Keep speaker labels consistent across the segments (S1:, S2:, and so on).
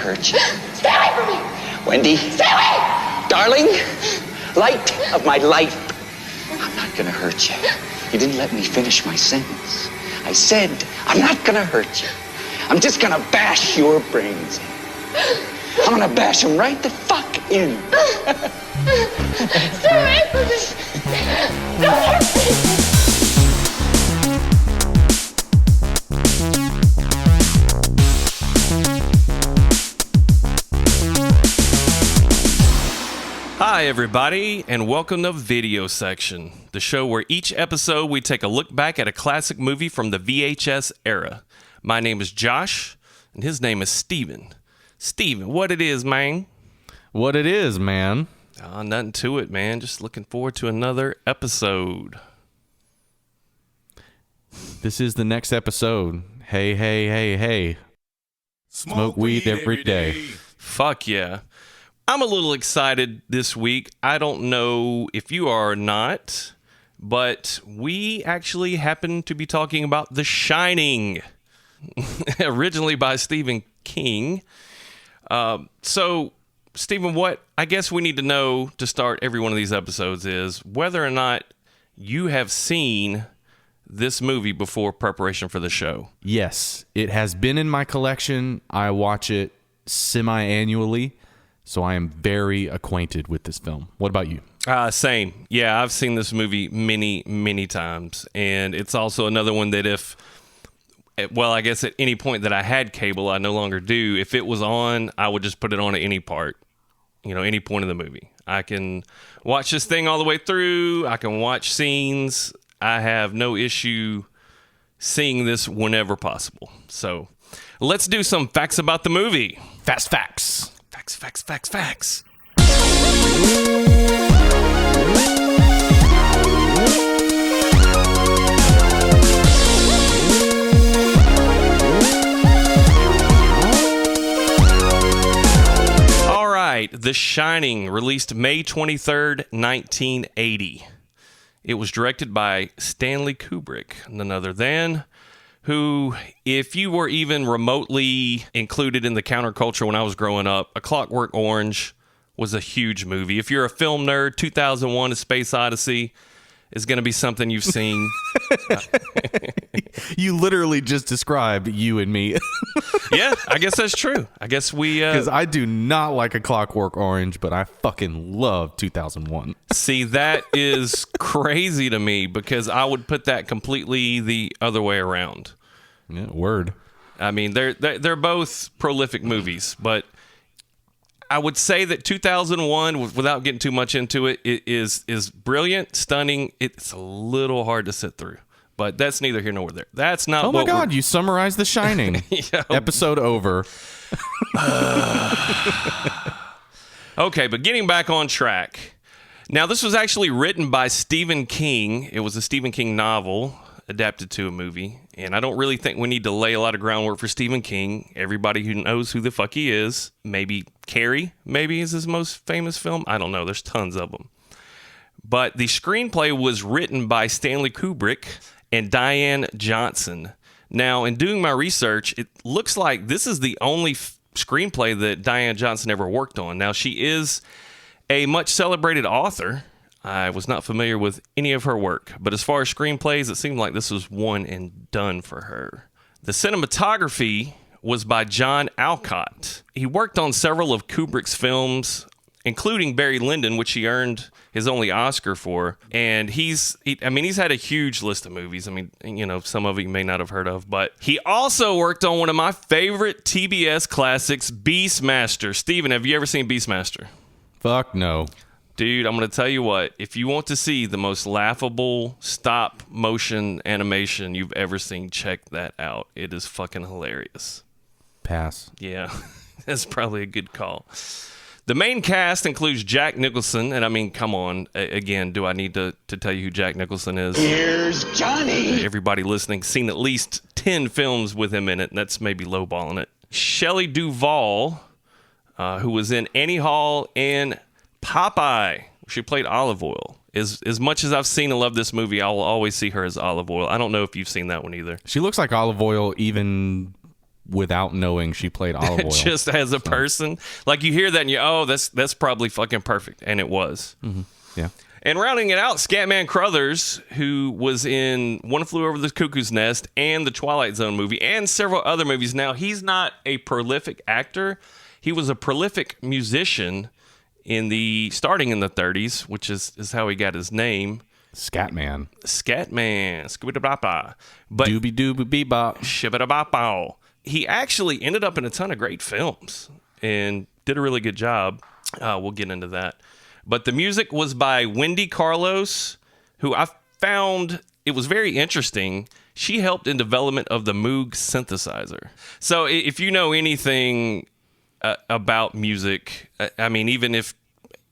S1: hurt you.
S2: Stay away from me!
S1: Wendy.
S2: Stay away!
S1: Darling, light of my life. I'm not gonna hurt you. You didn't let me finish my sentence. I said, I'm not gonna hurt you. I'm just gonna bash your brains in. I'm gonna bash them right the fuck in.
S2: Stay away from me! Don't hurt me!
S3: Hi everybody, and welcome to Video Section, the show where each episode we take a look back at a classic movie from the VHS era. My name is Josh, and his name is Steven. Steven, what it is, man?
S4: What it is, man?
S3: Nothing to it, man. Just looking forward to another episode.
S4: This is the next episode. Hey, hey, hey, hey. Smoke weed every day.
S3: Fuck yeah. I'm a little excited this week. I don't know if you are or not, but we actually happen to be talking about The Shining, originally by Stephen King. So, Stephen, what I guess we need to know to start every one of these episodes is whether or not you have seen this movie before preparation for the show.
S4: Yes, it has been in my collection. I watch it semi-annually. So I am very acquainted with this film. What about you?
S3: Same. Yeah, I've seen this movie many, many times. And it's also another one that I guess at any point that I had cable, I no longer do. If it was on, I would just put it on at any part, any point of the movie. I can watch this thing all the way through. I can watch scenes. I have no issue seeing this whenever possible. So let's do some facts about the movie.
S4: Fast facts.
S3: Facts. All right, The Shining, released May 23rd, 1980. It was directed by Stanley Kubrick, none other than who, if you were even remotely included in the counterculture when I was growing up, A Clockwork Orange was a huge movie. If you're a film nerd, 2001: A Space Odyssey is going to be something you've seen.
S4: You literally just described you and me.
S3: Yeah, I guess that's true. I guess we...
S4: Because I do not like A Clockwork Orange, but I fucking love 2001.
S3: See, that is crazy to me because I would put that completely the other way around.
S4: Yeah, word.
S3: I mean, they're both prolific movies, but I would say that 2001, without getting too much into it, is brilliant, stunning. It's a little hard to sit through, but that's neither here nor there. That's not.
S4: Oh my God! You summarized The Shining. Episode over.
S3: Okay, but getting back on track. Now, this was actually written by Stephen King. It was a Stephen King novel adapted to a movie, and I don't really think we need to lay a lot of groundwork for Stephen King. Everybody who knows who the fuck he is, maybe Carrie, maybe is his most famous film. I don't know. There's tons of them. But the screenplay was written by Stanley Kubrick and Diane Johnson. Now, in doing my research, it looks like this is the only screenplay that Diane Johnson ever worked on. Now, she is a much celebrated author. I was not familiar with any of her work, but as far as screenplays, it seemed like this was one and done for her. The cinematography was by John Alcott. He worked on several of Kubrick's films, including Barry Lyndon, which he earned his only Oscar for. And he's had a huge list of movies. I mean, some of you may not have heard of, but he also worked on one of my favorite TBS classics, Beastmaster. Steven, have you ever seen Beastmaster?
S4: Fuck no.
S3: Dude, I'm going to tell you what, if you want to see the most laughable stop motion animation you've ever seen, check that out. It is fucking hilarious.
S4: Pass.
S3: Yeah, that's probably a good call. The main cast includes Jack Nicholson, and I mean, come on, again, do I need to tell you who Jack Nicholson is?
S1: Here's Johnny.
S3: Everybody listening seen at least 10 films with him in it, and that's maybe lowballing it. Shelley Duvall, who was in Annie Hall and Popeye. She played Olive Oil. As much as I've seen and loved this movie, I will always see her as Olive Oil. I don't know if you've seen that one either.
S4: She looks like Olive Oil even without knowing she played olive oil.
S3: Just as a person. Like you hear that and that's probably fucking perfect. And it was.
S4: Mm-hmm. Yeah.
S3: And rounding it out, Scatman Crothers, who was in One Flew Over the Cuckoo's Nest and the Twilight Zone movie and several other movies. Now, he's not a prolific actor. He was a prolific musician starting in the 30s, which is how he got his name.
S4: Scatman.
S3: Scooby-Doo-Bop-Bop. But
S4: Doobie-Doobie-Bebop.
S3: Shibba-da-bop-bow. He actually ended up in a ton of great films and did a really good job. We'll get into that. But the music was by Wendy Carlos, who I found it was very interesting. She helped in development of the Moog synthesizer. So if you know anything about music, I mean, even if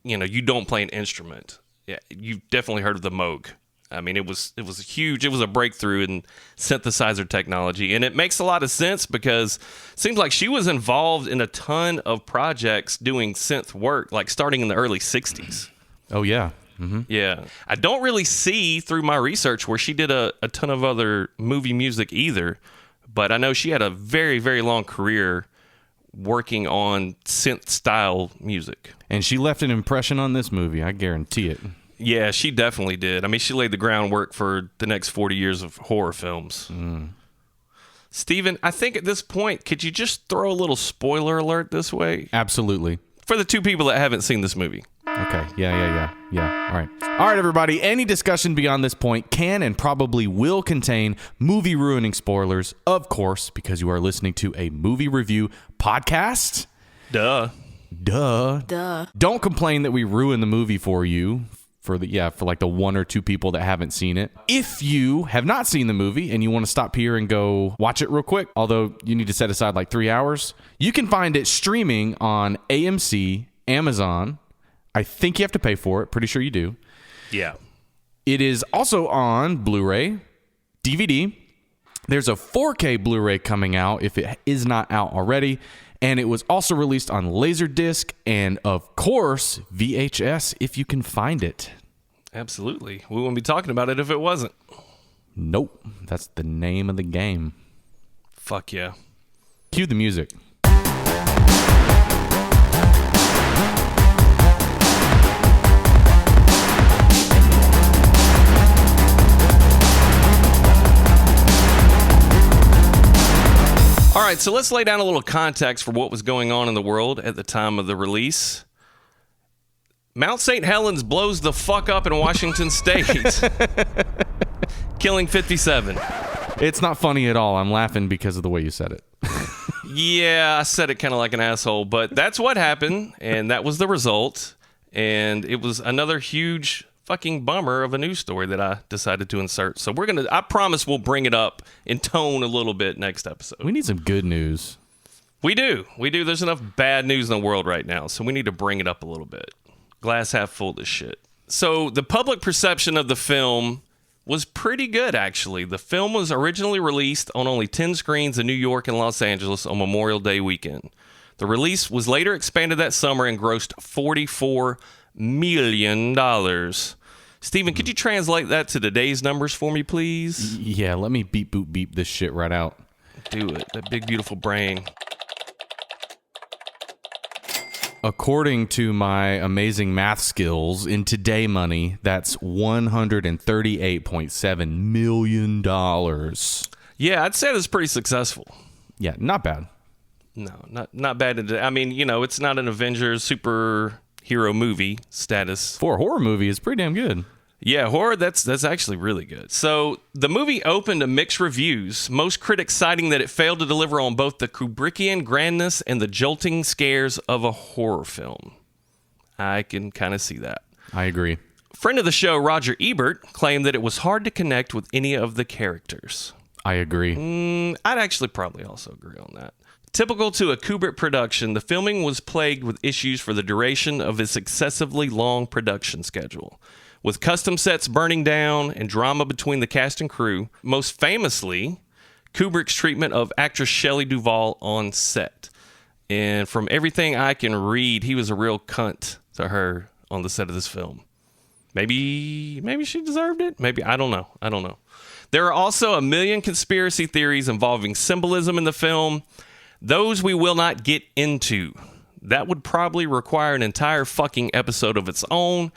S3: you don't play an instrument, yeah, you've definitely heard of the Moog. I mean, it was huge. It was a breakthrough in synthesizer technology, and it makes a lot of sense because it seems like she was involved in a ton of projects doing synth work, like starting in the early 60s.
S4: Oh, yeah. Mm-hmm.
S3: Yeah. I don't really see through my research where she did a ton of other movie music either, but I know she had a very, very long career working on synth-style music.
S4: And she left an impression on this movie, I guarantee it.
S3: Yeah, she definitely did. I mean, she laid the groundwork for the next 40 years of horror films. Steven, I think at this point, could you just throw a little spoiler alert this way?
S4: Absolutely.
S3: For the two people that haven't seen this movie.
S4: Okay. Yeah. All right, everybody. Any discussion beyond this point can and probably will contain movie-ruining spoilers, of course, because you are listening to a movie review podcast.
S3: Duh.
S4: Don't complain that we ruin the movie for you. For like the one or two people that haven't seen it. If you have not seen the movie and you want to stop here and go watch it real quick, although you need to set aside like 3 hours, you can find it streaming on AMC, Amazon. I think you have to pay for it. Pretty sure you do.
S3: Yeah.
S4: It is also on Blu-ray, DVD. There's a 4K Blu-ray coming out if it is not out already. And it was also released on Laserdisc and, of course, VHS if you can find it.
S3: Absolutely. We wouldn't be talking about it if it wasn't.
S4: Nope. That's the name of the game.
S3: Fuck yeah.
S4: Cue the music.
S3: All right, so let's lay down a little context for what was going on in the world at the time of the release. Mount St. Helens blows the fuck up in Washington State, killing 57.
S4: It's not funny at all. I'm laughing because of the way you said it.
S3: Yeah, I said it kind of like an asshole, but that's what happened, and that was the result. And it was another huge fucking bummer of a news story that I decided to insert. So I promise we'll bring it up in tone a little bit next episode.
S4: We need some good news.
S3: We do. There's enough bad news in the world right now, so we need to bring it up a little bit. Glass half full this shit. So the public perception of the film was pretty good, actually. The film was originally released on only 10 screens in New York and Los Angeles on Memorial Day weekend. The release was later expanded that summer and grossed $44 million. Steven, could you translate that to today's numbers for me, please?
S4: Yeah, let me beep, boop, beep this shit right out.
S3: Do it. That big, beautiful brain.
S4: According to my amazing math skills, in today money, that's $138.7 million.
S3: Yeah, I'd say that's pretty successful.
S4: Yeah, not bad.
S3: No, not bad. I mean, it's not an Avengers superhero movie status.
S4: For a horror movie, it's pretty damn good.
S3: Yeah, horror, that's actually really good. So the movie opened to mixed reviews, most critics citing that it failed to deliver on both the Kubrickian grandness and the jolting scares of a horror film. I can kind of see that.
S4: I agree.
S3: Friend of the show, Roger Ebert, claimed that it was hard to connect with any of the characters.
S4: I agree.
S3: I'd actually probably also agree on that. Typical to a Kubrick production, the filming was plagued with issues for the duration of its excessively long production schedule, with custom sets burning down and drama between the cast and crew. Most famously, Kubrick's treatment of actress Shelley Duvall on set. And from everything I can read, he was a real cunt to her on the set of this film. Maybe she deserved it. Maybe, I don't know. There are also a million conspiracy theories involving symbolism in the film. Those we will not get into. That would probably require an entire fucking episode of its own,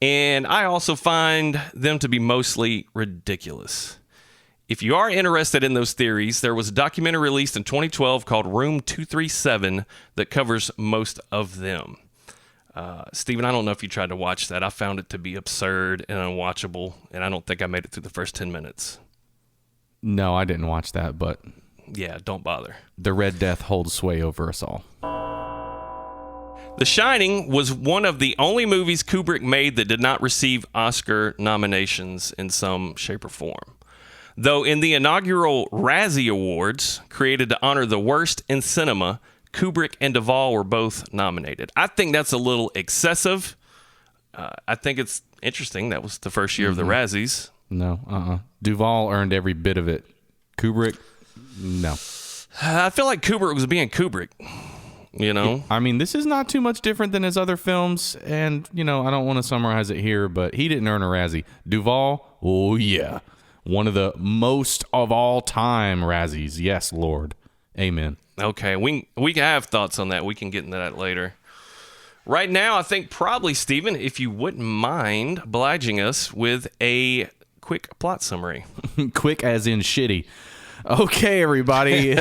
S3: and I also find them to be mostly ridiculous. If you are interested in those theories, there was a documentary released in 2012 called Room 237 that covers most of them. Steven, I don't know if you tried to watch that. I found it to be absurd and unwatchable, and I don't think I made it through the first 10 minutes.
S4: No, I didn't watch that, but
S3: Yeah, don't bother.
S4: the Red Death holds sway over us all.
S3: The Shining was one of the only movies Kubrick made that did not receive Oscar nominations in some shape or form. Though in the inaugural Razzie Awards, created to honor the worst in cinema, Kubrick and Duvall were both nominated. I think that's a little excessive. I think it's interesting. That was the first year of the Razzies.
S4: No, Duvall earned every bit of it. Kubrick, no.
S3: I feel like Kubrick was being Kubrick, you know?
S4: I mean, this is not too much different than his other films, and, I don't want to summarize it here, but he didn't earn a Razzie. Duvall, oh yeah. One of the most of all time Razzies. Yes, Lord. Amen.
S3: Okay, we can have thoughts on that. We can get into that later. Right now, I think probably, Steven, if you wouldn't mind obliging us with a quick plot summary.
S4: Quick as in shitty. Okay, everybody.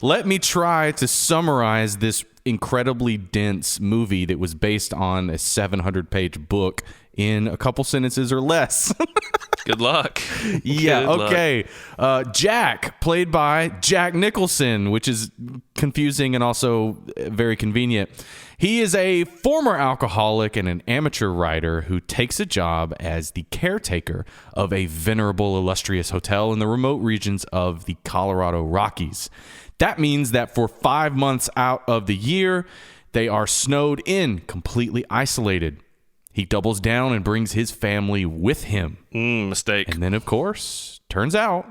S4: Let me try to summarize this incredibly dense movie that was based on a 700-page book in a couple sentences or less.
S3: Good luck.
S4: Yeah,
S3: Good
S4: okay. Jack, played by Jack Nicholson, which is confusing and also very convenient. He is a former alcoholic and an amateur writer who takes a job as the caretaker of a venerable, illustrious hotel in the remote regions of the Colorado Rockies. That means that for 5 months out of the year, they are snowed in, completely isolated. He doubles down and brings his family with him.
S3: Mistake.
S4: And then, of course, turns out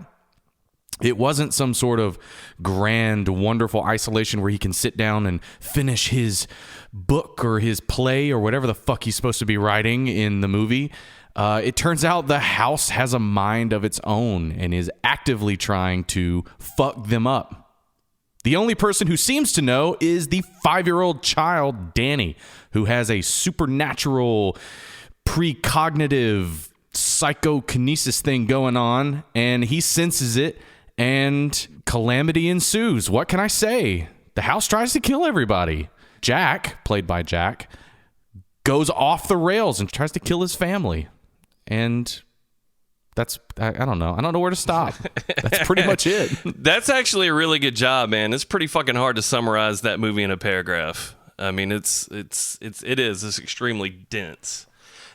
S4: it wasn't some sort of grand, wonderful isolation where he can sit down and finish his book or his play or whatever the fuck he's supposed to be writing in the movie. It turns out the house has a mind of its own and is actively trying to fuck them up. The only person who seems to know is the 5-year-old child, Danny, who has a supernatural, precognitive psychokinesis thing going on, and he senses it, and calamity ensues. What can I say? The house tries to kill everybody. Jack, played by Jack, goes off the rails and tries to kill his family. And that's, I don't know. I don't know where to stop. That's pretty much it.
S3: That's actually a really good job, man. It's pretty fucking hard to summarize that movie in a paragraph. I mean, it is. It's extremely dense.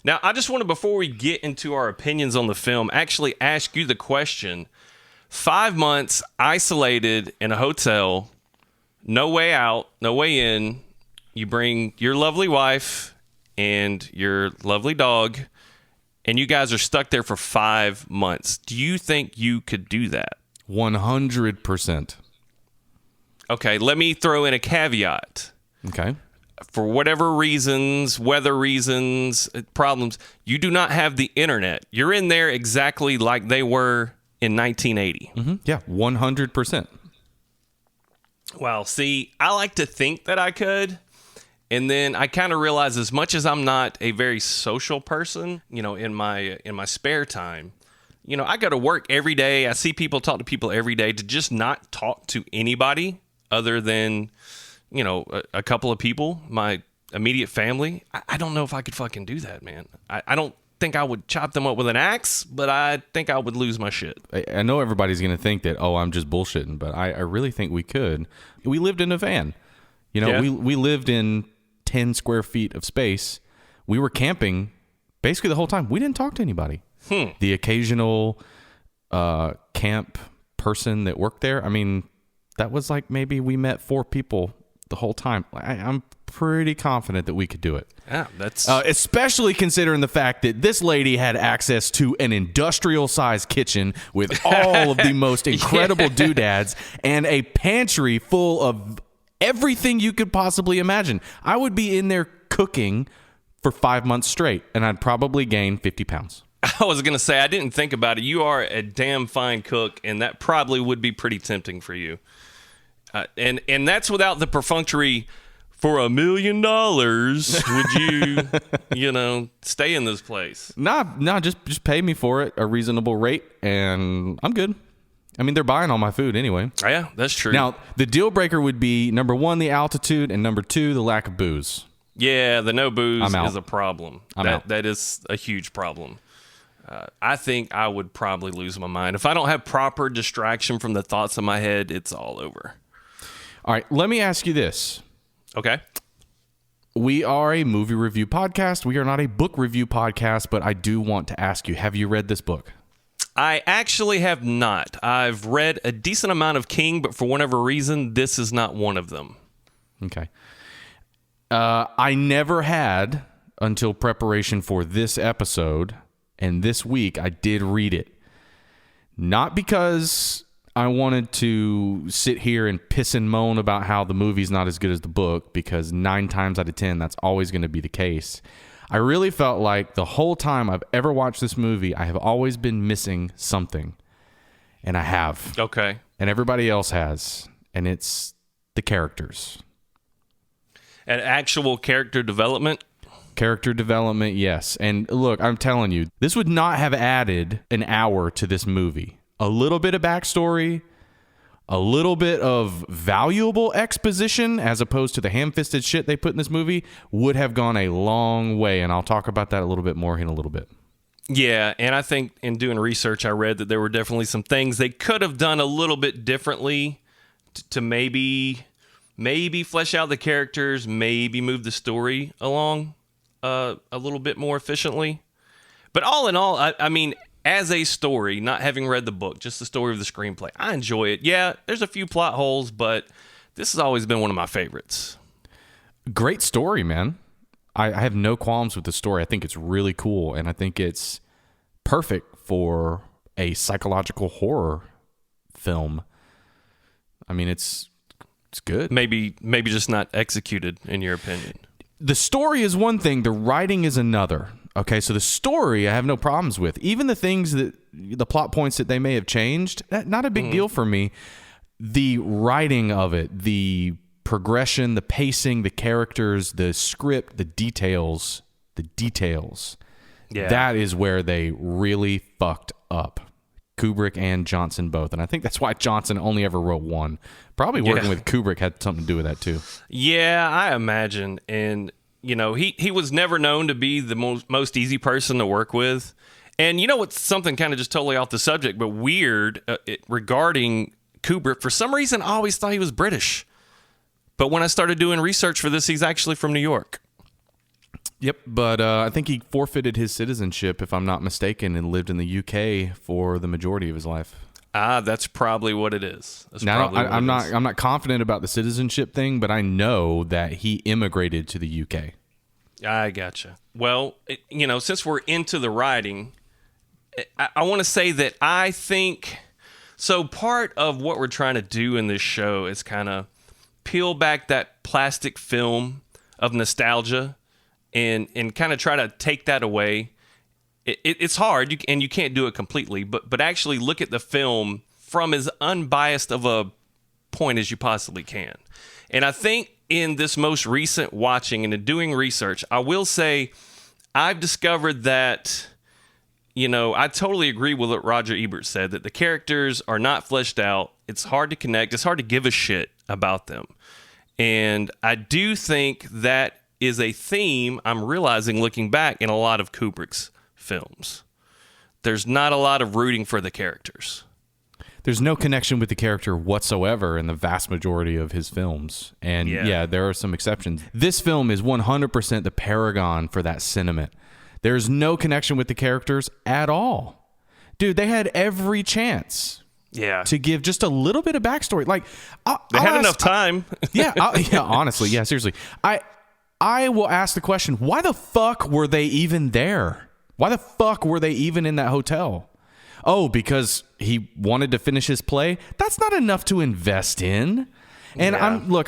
S3: Now, I just want to, before we get into our opinions on the film, actually ask you the question. 5 months isolated in a hotel, no way out, no way in. You bring your lovely wife and your lovely dog, and you guys are stuck there for 5 months. Do you think you could do that?
S4: 100%.
S3: Okay, let me throw in a caveat.
S4: Okay.
S3: For whatever reasons, weather reasons, problems, you do not have the internet. You're in there exactly like they were in 1980.
S4: Mm-hmm. Yeah, 100%.
S3: Well, see, I like to think that I could. And then I kind of realize, as much as I'm not a very social person, in my spare time, I go to work every day. I see people, talk to people every day. To just not talk to anybody other than, a couple of people, my immediate family. I don't know if I could fucking do that, man. I don't think I would chop them up with an axe, but I think I would lose my shit.
S4: I know everybody's going to think that, I'm just bullshitting, but I really think we could. We lived in a van.
S3: Yeah.
S4: We lived in 10 square feet of space. We were camping basically the whole time. We didn't talk to anybody. The occasional camp person that worked there, I mean, that was like maybe we met 4 people the whole time. I'm pretty confident that we could do it.
S3: Yeah, that's
S4: especially considering the fact that this lady had access to an industrial-sized kitchen with all of the most incredible doodads and a pantry full of everything you could possibly imagine. I would be in there cooking for 5 months straight, and I'd probably gain 50 pounds.
S3: I was going to say, I didn't think about it. You are a damn fine cook, and that probably would be pretty tempting for you. And that's without the perfunctory, for $1 million, would you, stay in this place?
S4: Nah, just pay me for it, a reasonable rate, and I'm good. I mean, they're buying all my food anyway.
S3: Oh, yeah, that's true.
S4: Now, the deal breaker would be, number 1, the altitude, and number 2, the lack of booze.
S3: Yeah, the no booze
S4: I'm out.
S3: is a problem.
S4: I'm out.
S3: That is a huge problem. I think I would probably lose my mind. If I don't have proper distraction from the thoughts in my head, it's all over.
S4: All right, let me ask you this.
S3: Okay.
S4: We are a movie review podcast. We are not a book review podcast, but I do want to ask you, have you read this book?
S3: I actually have not. I've read a decent amount of King, but for whatever reason, this is not one of them.
S4: Okay. I never had until preparation for this episode, and this week I did read it. Not because I wanted to sit here and piss and moan about how the movie's not as good as the book, because 9 times out of 10, that's always going to be the case. I really felt like the whole time I've ever watched this movie, I have always been missing something. And I have.
S3: Okay.
S4: And everybody else has. And it's the characters.
S3: And actual character development?
S4: Character development, yes. And look, I'm telling you, this would not have added an hour to this movie. A little bit of backstory, a little bit of valuable exposition, as opposed to the ham-fisted shit they put in this movie, would have gone a long way. And I'll talk about that a little bit more in a little bit.
S3: Yeah, and I think in doing research, I read that there were definitely some things they could have done a little bit differently to maybe flesh out the characters, maybe move the story along a little bit more efficiently. But all in all, I mean, as a story, not having read the book, just the story of the screenplay, I enjoy it. Yeah, there's a few plot holes, but this has always been one of my favorites.
S4: Great story, man. I have no qualms with the story. I think it's really cool, and I think it's perfect for a psychological horror film. I mean, it's good.
S3: Maybe just not executed, in your opinion.
S4: The story is one thing, the writing is another. Okay, so the story I have no problems with. Even the things the plot points that they may have changed, not a big deal for me. The writing of it, the progression, the pacing, the characters, the script, the details. Yeah. That is where they really fucked up. Kubrick and Johnson both. And I think that's why Johnson only ever wrote one. Probably working with Kubrick had something to do with that too.
S3: Yeah, I imagine. And, he was never known to be the most easy person to work with. And you know what's something kind of just totally off the subject, but weird regarding Kubrick? For some reason, I always thought he was British. But when I started doing research for this, he's actually from New York.
S4: Yep, but I think he forfeited his citizenship, if I'm not mistaken, and lived in the UK for the majority of his life.
S3: That's probably what it is.
S4: I'm not confident about the citizenship thing, but I know that he immigrated to the UK.
S3: I gotcha. Well, since we're into the writing, I want to say that I think so. Part of what we're trying to do in this show is kind of peel back that plastic film of nostalgia and kind of try to take that away. It's hard, and you can't do it completely, but actually look at the film from as unbiased of a point as you possibly can. And I think in this most recent watching and in doing research, I will say I've discovered that, I totally agree with what Roger Ebert said, that the characters are not fleshed out. It's hard to connect. It's hard to give a shit about them. And I do think that is a theme I'm realizing looking back in a lot of Kubrick's films. There's not a lot of rooting for the characters.
S4: There's no connection with the character whatsoever in the vast majority of his films. And yeah, there are some exceptions. This film is 100% the paragon for that sentiment. There's no connection with the characters at all. Dude, they had every chance to give just a little bit of backstory. Like,
S3: they had enough time.
S4: Honestly, seriously. I will ask the question, why the fuck were they even there? Why the fuck were they even in that hotel? Oh, because he wanted to finish his play? That's not enough to invest in. And I'm going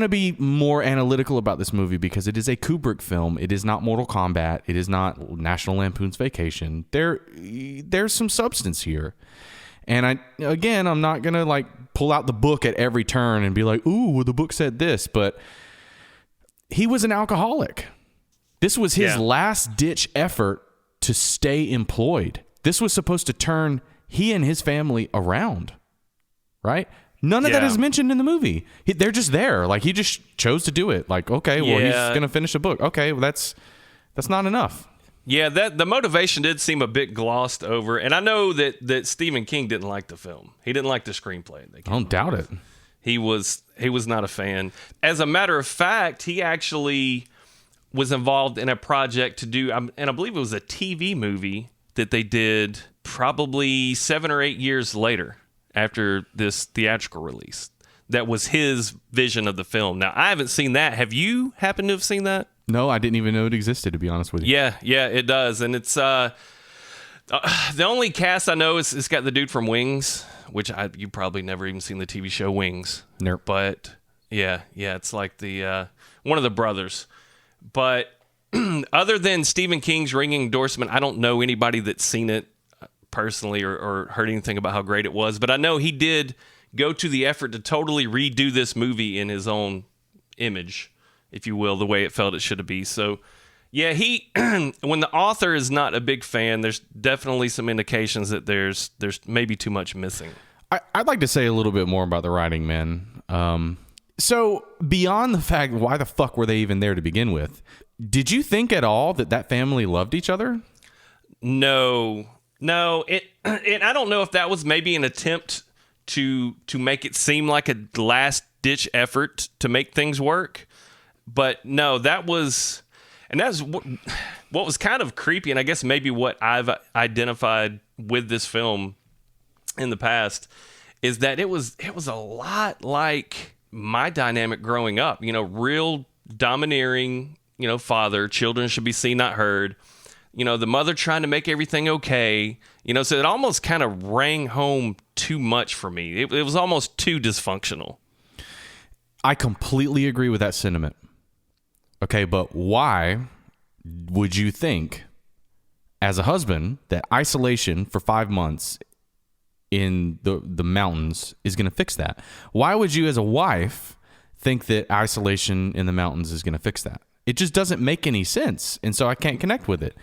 S4: to be more analytical about this movie because it is a Kubrick film. It is not Mortal Kombat. It is not National Lampoon's Vacation. There's some substance here. And I'm not going to like pull out the book at every turn and be like, ooh, well, the book said this, but he was an alcoholic. This was his last ditch effort to stay employed. This was supposed to turn he and his family around, right? None of that is mentioned in the movie. They're just there. Like, he just chose to do it. Like, okay, well, he's going to finish a book. Okay, well, that's not enough. Yeah,
S3: the motivation did seem a bit glossed over, and I know that Stephen King didn't like the film. He didn't like the screenplay.
S4: I don't doubt it.
S3: He was not a fan. As a matter of fact, he actually was involved in a project to do, and I believe it was a TV movie that they did probably 7 or 8 years later after this theatrical release. That was his vision of the film. Now, I haven't seen that. Have you happened to have seen that?
S4: No, I didn't even know it existed, to be honest with you.
S3: Yeah, it does. And it's the only cast I know is it's got the dude from Wings, which you probably never even seen the TV show Wings.
S4: Nope.
S3: But yeah, it's like the one of the brothers. But other than Stephen King's ringing endorsement, I don't know anybody that's seen it personally or heard anything about how great it was. But I know he did go to the effort to totally redo this movie in his own image, if you will, the way it felt it should be. So, yeah, when the author is not a big fan, there's definitely some indications that there's maybe too much missing.
S4: I'd like to say a little bit more about the writing, man. So, beyond the fact, why the fuck were they even there to begin with? Did you think at all that family loved each other?
S3: No. I don't know if that was maybe an attempt to make it seem like a last-ditch effort to make things work. But no, that's what was kind of creepy, and I guess maybe what I've identified with this film in the past is that it was a lot like my dynamic growing up. You know, real domineering, father, children should be seen, not heard. The mother trying to make everything okay. So it almost kind of rang home too much for me. It was almost too dysfunctional.
S4: I completely agree with that sentiment. Okay, but why would you think, as a husband, that isolation for 5 months in the mountains is going to fix that? Why would you, as a wife, think that isolation in the mountains is going to fix that? It just doesn't make any sense, and so I can't connect with it.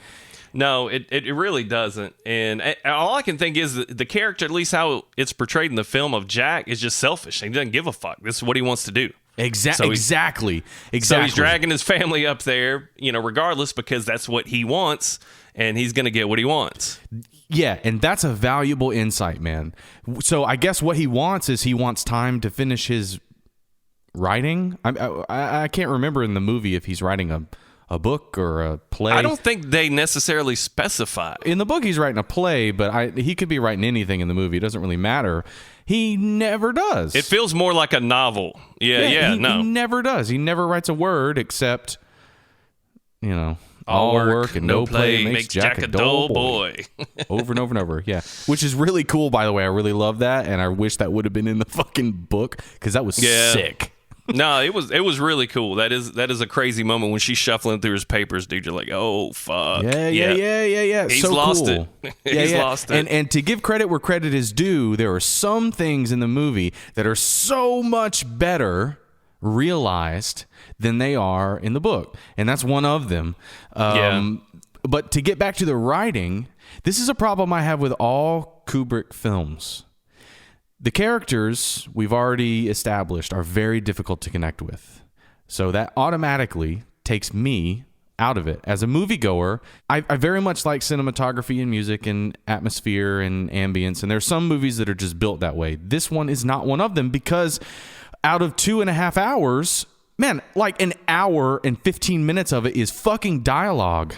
S3: No, it really doesn't. And all I can think is the character, at least how it's portrayed in the film of Jack, is just selfish. He doesn't give a fuck. This is what he wants to do.
S4: Exactly.
S3: So he's dragging his family up there, regardless, because that's what he wants, and he's going to get what he wants.
S4: Yeah, and that's a valuable insight, man. So I guess what he wants is time to finish his writing. I can't remember in the movie if he's writing a book or a play.
S3: I don't think they necessarily specify.
S4: In the book, he's writing a play, but he could be writing anything in the movie. It doesn't really matter. He never does.
S3: It feels more like a novel. Yeah,
S4: he never does. He never writes a word except, all work and no play makes Jack a dull boy. Over and over and over, yeah. Which is really cool, by the way. I really love that, and I wish that would have been in the fucking book, because that was sick.
S3: No, it was really cool. That is a crazy moment when she's shuffling through his papers, dude. You're like, oh fuck.
S4: Yeah.
S3: He's
S4: so
S3: lost
S4: cool.
S3: it. He's lost it.
S4: And to give credit where credit is due, there are some things in the movie that are so much better realized than they are in the book, and that's one of them. But to get back to the writing, this is a problem I have with all Kubrick films. The characters we've already established are very difficult to connect with. So that automatically takes me out of it. As a moviegoer, I very much like cinematography and music and atmosphere and ambience. And there's some movies that are just built that way. This one is not one of them, because out of 2.5 hours, man, like an hour and 15 minutes of it is fucking dialogue.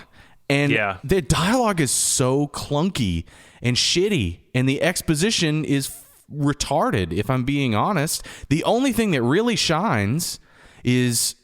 S4: And the dialogue is so clunky and shitty. And the exposition is retarded, if I'm being honest. The only thing that really shines is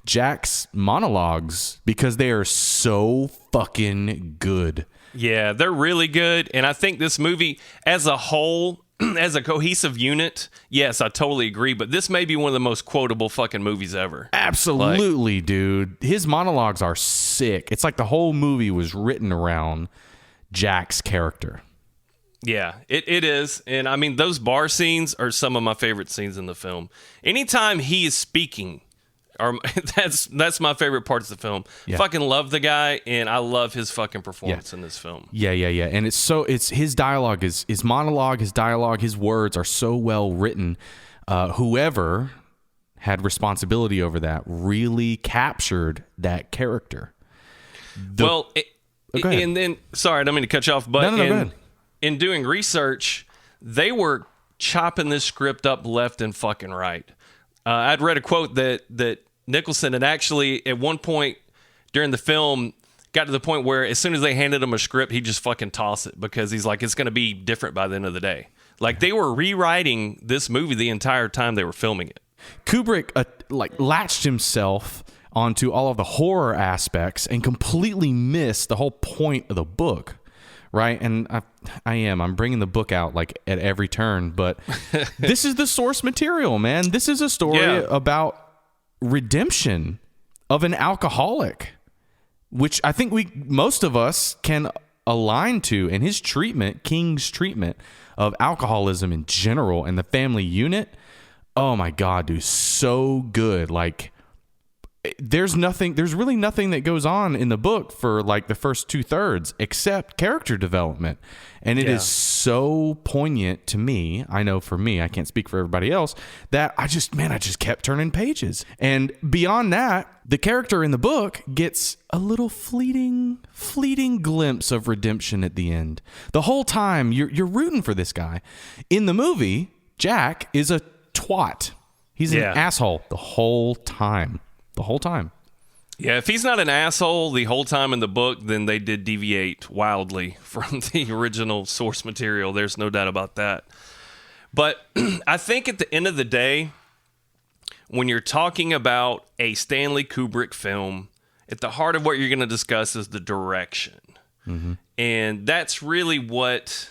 S4: Jack's monologues, because they are so fucking good.
S3: Yeah, they're really good. And I think this movie as a whole, as a cohesive unit, yes, I totally agree. But this may be one of the most quotable fucking movies ever.
S4: Absolutely, dude. His monologues are sick. It's like the whole movie was written around Jack's character.
S3: Yeah, it is. And I mean, those bar scenes are some of my favorite scenes in the film. Anytime he is speaking, that's my favorite parts of the film.
S4: Yeah.
S3: Fucking love the guy, and I love his fucking performance in this film.
S4: Yeah. And it's his dialogue, his monologue, his dialogue, his words are so well written. Whoever had responsibility over that really captured that character.
S3: Go ahead.
S4: ahead.
S3: And then, sorry, I don't mean to cut you off, but
S4: No, go ahead.
S3: In doing research, they were chopping this script up left and fucking right. I'd read a quote that Nicholson had actually, at one point during the film, got to the point where as soon as they handed him a script, he'd just fucking toss it because he's like, it's going to be different by the end of the day. Like, they were rewriting this movie the entire time they were filming it. Kubrick
S4: Latched himself onto all of the horror aspects and completely missed the whole point of the book, right? And I'm bringing the book out like at every turn, but this is the source material, man. This is a story about redemption of an alcoholic, which I think most of us can align to, and his treatment, King's treatment of alcoholism in general and the family unit. Oh my God, dude, so good. Like, there's really nothing that goes on in the book for like the first 2/3 except character development. And it is so poignant to me. I know for me, I can't speak for everybody else, that I just kept turning pages. And beyond that, the character in the book gets a little fleeting glimpse of redemption at the end. The whole time you're rooting for this guy. In the movie, Jack is a twat. He's an asshole the whole time. Yeah,
S3: if he's not an asshole the whole time in the book, then they did deviate wildly from the original source material. There's no doubt about that. But I think at the end of the day, when you're talking about a Stanley Kubrick film, at the heart of what you're going to discuss is the direction. Mm-hmm. And that's really what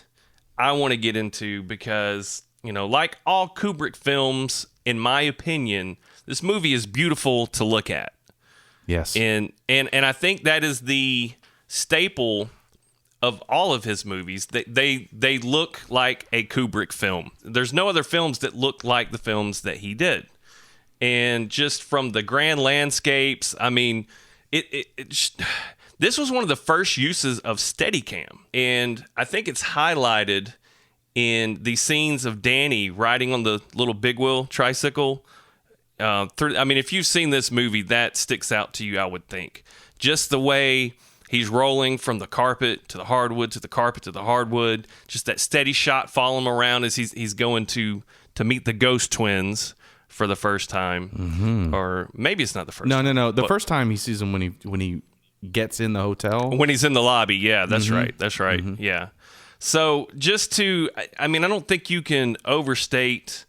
S3: I want to get into because, like all Kubrick films, in my opinion, this movie is beautiful to look at.
S4: Yes.
S3: And I think that is the staple of all of his movies. They look like a Kubrick film. There's no other films that look like the films that he did. And just from the grand landscapes, I mean, this was one of the first uses of Steadicam. And I think it's highlighted in the scenes of Danny riding on the little big wheel tricycle. If you've seen this movie, that sticks out to you, I would think. Just the way he's rolling from the carpet to the hardwood to the carpet to the hardwood, just that steady shot following him around as he's going to meet the ghost twins for the first time. Mm-hmm. Or maybe it's not the first time.
S4: No. The first time he sees them when he gets in the hotel.
S3: When he's in the lobby, yeah, that's
S4: mm-hmm.
S3: right. That's right, mm-hmm. Yeah. So I don't think you can overstate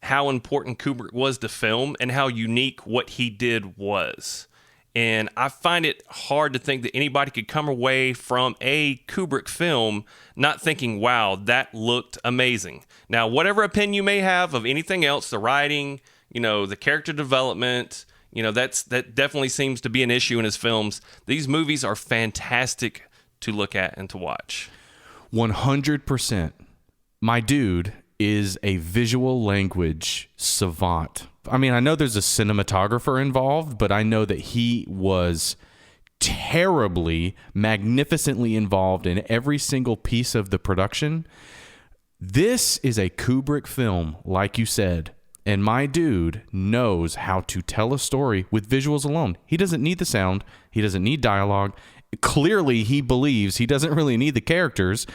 S3: how important Kubrick was to film and how unique what he did was. And I find it hard to think that anybody could come away from a Kubrick film not thinking, wow, that looked amazing. Now, whatever opinion you may have of anything else, the writing, the character development, that definitely seems to be an issue in his films. These movies are fantastic to look at and to watch.
S4: 100%. My dude is a visual language savant. I mean, I know there's a cinematographer involved, but I know that he was terribly, magnificently involved in every single piece of the production. This is a Kubrick film, like you said, and my dude knows how to tell a story with visuals alone. He doesn't need the sound. He doesn't need dialogue. Clearly, he believes he doesn't really need the characters.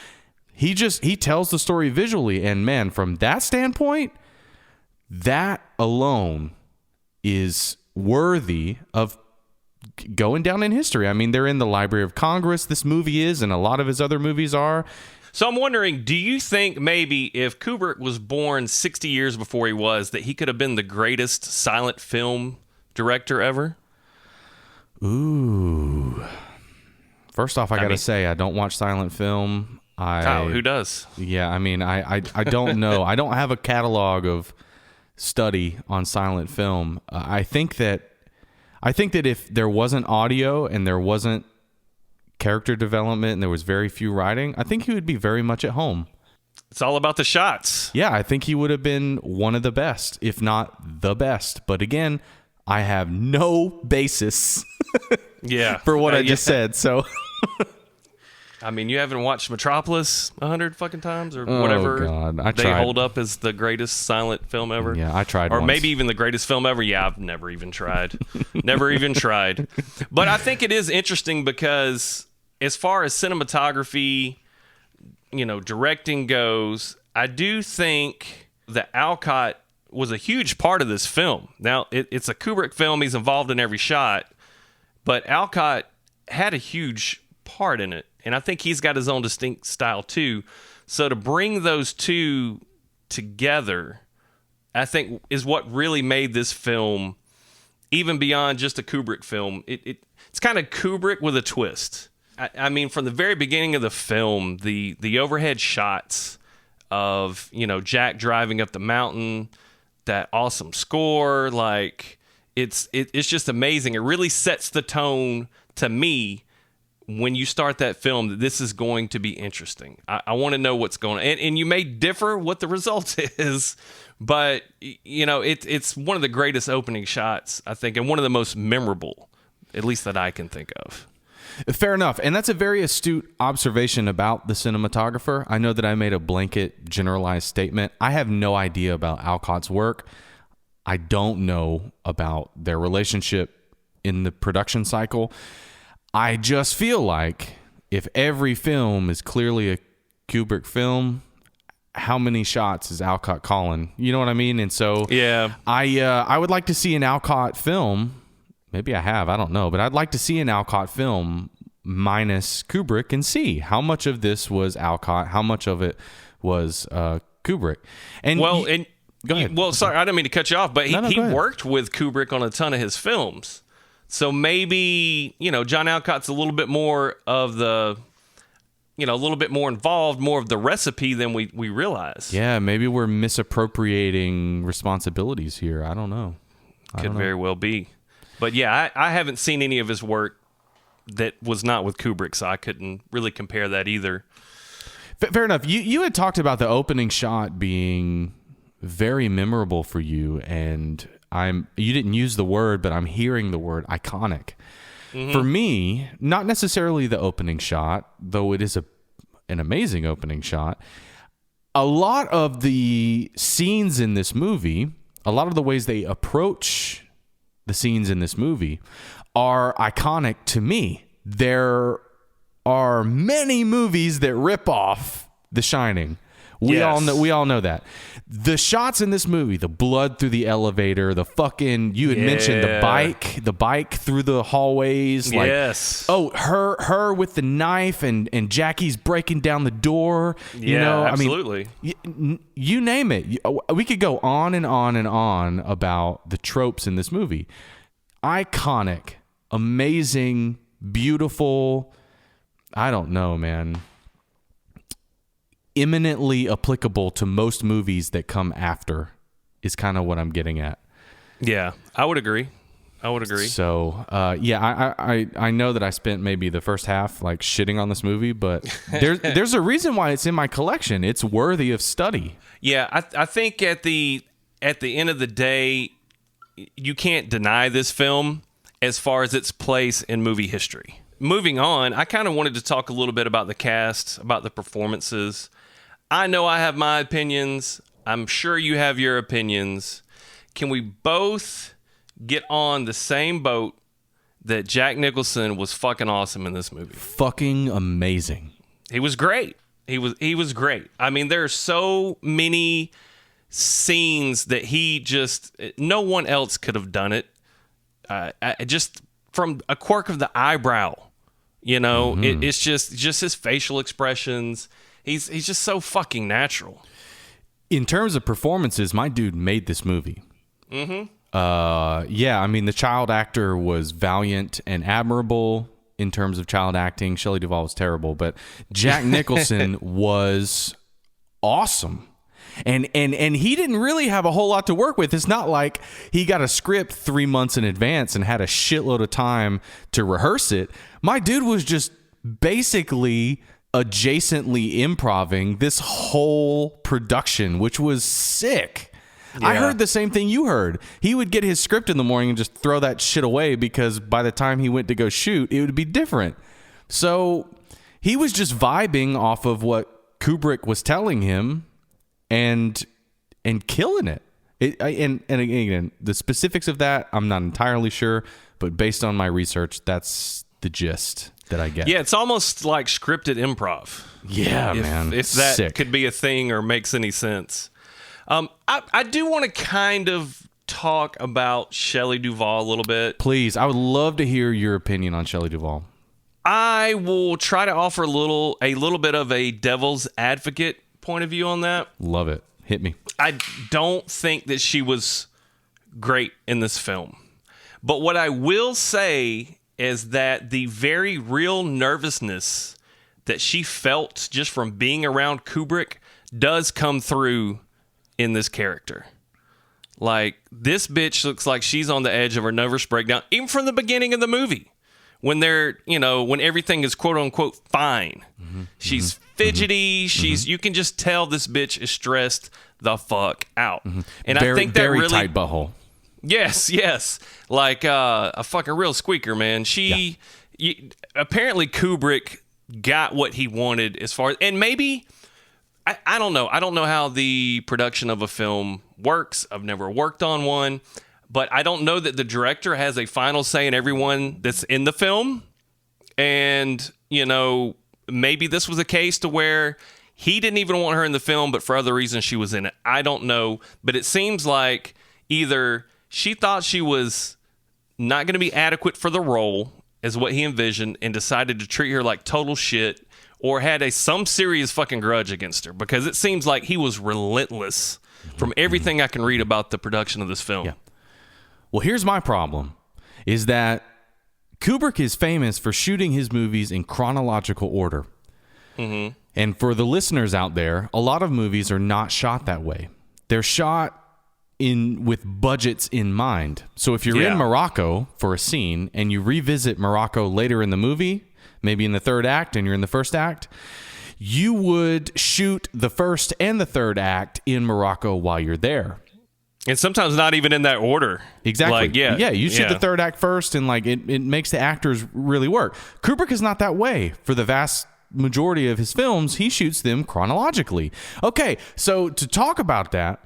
S4: He tells the story visually, and man, from that standpoint, that alone is worthy of going down in history. I mean, they're in the Library of Congress, this movie is, and a lot of his other movies are.
S3: So I'm wondering, do you think maybe if Kubrick was born 60 years before he was, that he could have been the greatest silent film director ever?
S4: Ooh. First off, I got to say, I don't watch silent film.
S3: Who does?
S4: Yeah, I mean, I don't know. I don't have a catalog of study on silent film. I think that if there wasn't audio and there wasn't character development and there was very few writing, I think he would be very much at home
S3: It's all about the shots.
S4: Yeah, I think he would have been one of the best, if not the best. But again, I have no basis for what I just said. So,
S3: I mean, you haven't watched Metropolis 100 fucking times or whatever.
S4: Oh, God. I
S3: they
S4: tried.
S3: hold up as the greatest silent film ever.
S4: Yeah, I tried
S3: Or
S4: once.
S3: maybe even the greatest film ever. Yeah, I've never even tried. Never even tried. But I think it is interesting because as far as cinematography, directing goes, I do think that Alcott was a huge part of this film. Now, it's a Kubrick film. He's involved in every shot. But Alcott had a huge part in it. And I think he's got his own distinct style, too. So to bring those two together, I think, is what really made this film, even beyond just a Kubrick film, it's kind of Kubrick with a twist. I mean, from the very beginning of the film, the overhead shots of, Jack driving up the mountain, that awesome score, like, it's just amazing. It really sets the tone to me when you start that film that this is going to be interesting. I want to know what's going on. And you may differ what the result is, but, it's one of the greatest opening shots, I think, and one of the most memorable, at least that I can think of.
S4: Fair enough. And that's a very astute observation about the cinematographer. I know that I made a blanket generalized statement. I have no idea about Alcott's work. I don't know about their relationship in the production cycle. I just feel like if every film is clearly a Kubrick film, how many shots is Alcott calling? You know what I mean? And so
S3: yeah,
S4: I would like to see an Alcott film. Maybe I have, I don't know, but I'd like to see an Alcott film minus Kubrick and see how much of this was Alcott, how much of it was Kubrick. And
S3: go ahead. Sorry, I didn't mean to cut you off, but he worked with Kubrick on a ton of his films. So maybe, John Alcott's a little bit more of the, a little bit more involved, more of the recipe than we realize.
S4: Yeah, maybe we're misappropriating responsibilities here. I don't know.
S3: Could very well be. But yeah, I haven't seen any of his work that was not with Kubrick, so I couldn't really compare that either.
S4: Fair enough. You had talked about the opening shot being very memorable for you, and you didn't use the word, but I'm hearing the word iconic. Mm-hmm. For me, not necessarily the opening shot, though it is an amazing opening shot. A lot of the scenes in this movie, a lot of the ways they approach the scenes in this movie are iconic to me. There are many movies that rip off The Shining. We all know that. The shots in this movie, the blood through the elevator, the fucking, you had mentioned the bike through the hallways. Like,
S3: yes.
S4: Oh, her with the knife and Jackie's breaking down the door.
S3: Absolutely.
S4: I mean, you name it. We could go on and on and on about the tropes in this movie. Iconic, amazing, beautiful. I don't know, man. Eminently applicable to most movies that come after is kind of what I'm getting at.
S3: Yeah, I would agree.
S4: So, I know that I spent maybe the first half like shitting on this movie, but there's a reason why it's in my collection. It's worthy of study.
S3: Yeah, I think at the end of the day, you can't deny this film as far as its place in movie history. Moving on, I kind of wanted to talk a little bit about the cast, about the performances. I know I have my opinions. I'm sure you have your opinions. Can we both get on the same boat that Jack Nicholson was fucking awesome in this movie?
S4: Fucking amazing.
S3: He was great. He was great. I mean, there are so many scenes that no one else could have done it. Just from a quirk of the eyebrow, it's just his facial expressions. He's just so fucking natural.
S4: In terms of performances, my dude made this movie. Mm-hmm. I mean, the child actor was valiant and admirable in terms of child acting. Shelley Duvall was terrible, but Jack Nicholson was awesome. And he didn't really have a whole lot to work with. It's not like he got a script 3 months in advance and had a shitload of time to rehearse it. My dude was just basically adjacently improving this whole production, which was sick. I
S3: Yeah.
S4: heard the same thing you heard. He would get his script in the morning and just throw that shit away because by the time he went to go shoot, it would be different. So he was just vibing off of what Kubrick was telling him and killing it. And again, the specifics of that, I'm not entirely sure, but based on my research, that's the gist that I get.
S3: Yeah, it's almost like scripted improv.
S4: Yeah, man.
S3: If that
S4: Sick.
S3: could be a thing or makes any sense. I do want to kind of talk about Shelley Duvall a little bit.
S4: Please, I would love to hear your opinion on Shelley Duvall.
S3: I will try to offer a little bit of a devil's advocate point of view on that.
S4: Love it. Hit me.
S3: I don't think that she was great in this film. But what I will say is that the very real nervousness that she felt just from being around Kubrick does come through in this character. Like, this bitch looks like she's on the edge of her nervous breakdown, even from the beginning of the movie. When they're, when everything is quote unquote fine. She's fidgety. You can just tell this bitch is stressed the fuck out. And I think that
S4: very
S3: really
S4: tight butthole.
S3: Yes. Like a fucking real squeaker, man. Apparently Kubrick got what he wanted as far as, and maybe, I don't know. I don't know how the production of a film works. I've never worked on one. But I don't know that the director has a final say in everyone that's in the film. And, maybe this was a case to where he didn't even want her in the film, but for other reasons she was in it. I don't know. But it seems like either she thought she was not going to be adequate for the role, is what he envisioned, and decided to treat her like total shit, or had some serious fucking grudge against her, because it seems like he was relentless from everything I can read about the production of this film.
S4: Yeah. Well, here's my problem, is that Kubrick is famous for shooting his movies in chronological order. And for the listeners out there, a lot of movies are not shot that way. They're shot with budgets in mind. So if you're in Morocco for a scene and you revisit Morocco later in the movie, maybe in the third act and you're in the first act, you would shoot the first and the third act in Morocco while you're there.
S3: And sometimes not even in that order.
S4: Exactly.
S3: Like,
S4: you shoot the third act first, and like it makes the actors really work. Kubrick is not that way. For the vast majority of his films, he shoots them chronologically. Okay, so to talk about that,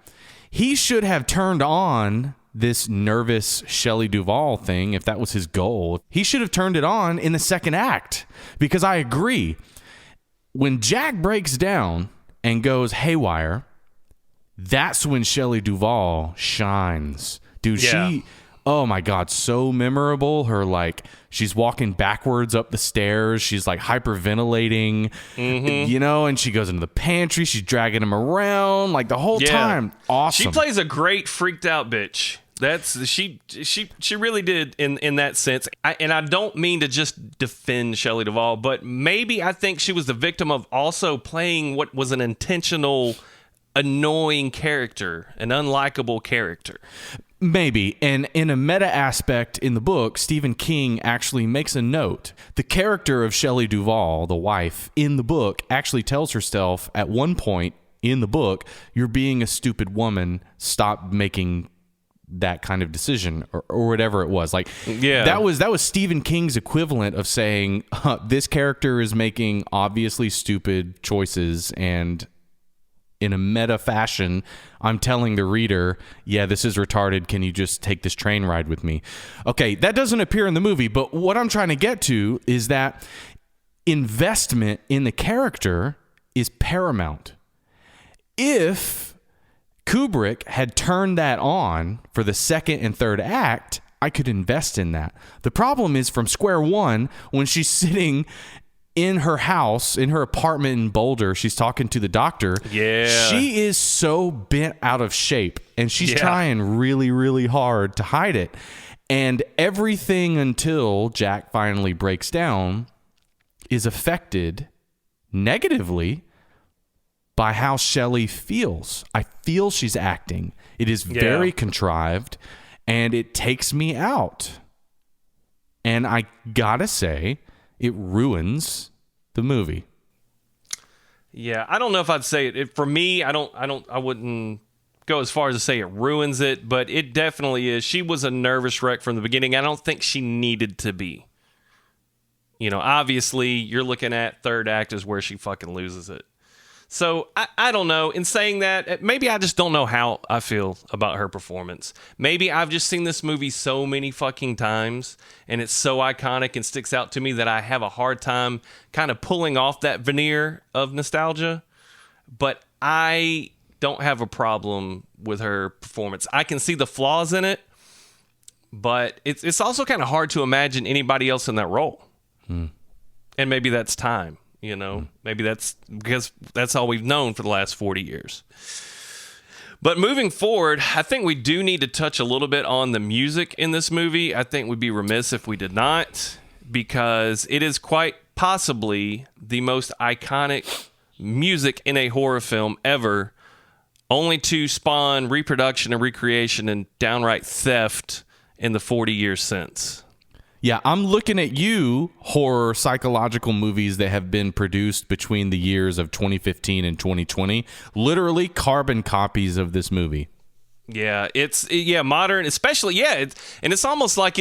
S4: he should have turned on this nervous Shelley Duvall thing if that was his goal. He should have turned it on in the second act, because I agree. When Jack breaks down and goes haywire, that's when Shelley Duvall shines. Dude, she, oh my God, so memorable. Her, like, she's walking backwards up the stairs. She's like hyperventilating, and she goes into the pantry. She's dragging him around like the whole time. Awesome.
S3: She plays a great freaked out bitch. She really did in that sense. And I don't mean to just defend Shelley Duvall, but maybe I think she was the victim of also playing what was an intentional annoying character, an unlikable character.
S4: Maybe. And in a meta aspect in the book, Stephen King actually makes a note. The character of Shelley Duvall, the wife, in the book actually tells herself at one point in the book, "You're being a stupid woman. Stop making that kind of decision," or whatever it was. Like, that was Stephen King's equivalent of saying, this character is making obviously stupid choices, and in a meta fashion, I'm telling the reader, yeah, this is retarded. Can you just take this train ride with me? Okay, that doesn't appear in the movie, but what I'm trying to get to is that investment in the character is paramount. If Kubrick had turned that on for the second and third act, I could invest in that. The problem is from square one, when she's sitting in her house, in her apartment in Boulder, she's talking to the doctor.
S3: Yeah.
S4: She is so bent out of shape, and she's trying really, really hard to hide it. And everything until Jack finally breaks down is affected negatively by how Shelley feels. I feel she's acting. It is very contrived, and it takes me out. And I gotta say, it ruins the movie.
S3: Yeah, I don't know if I'd say it. For me, I wouldn't go as far as to say it ruins it, but it definitely is. She was a nervous wreck from the beginning. I don't think she needed to be. You know, obviously, you're looking at third act is where she fucking loses it. So, I don't know. In saying that, maybe I just don't know how I feel about her performance. Maybe I've just seen this movie so many fucking times, and it's so iconic and sticks out to me that I have a hard time kind of pulling off that veneer of nostalgia. But I don't have a problem with her performance. I can see the flaws in it, but it's also kind of hard to imagine anybody else in that role. And maybe that's time. You know, maybe that's because that's all we've known for the last 40 years. But moving forward, I think we do need to touch a little bit on the music in this movie. I think we'd be remiss if we did not, because it is quite possibly the most iconic music in a horror film ever, only to spawn reproduction and recreation and downright theft in the 40 years since.
S4: Yeah, I'm looking at you, horror psychological movies that have been produced between the years of 2015 and 2020. Literally carbon copies of this movie.
S3: Yeah, it's modern, especially, and it's almost like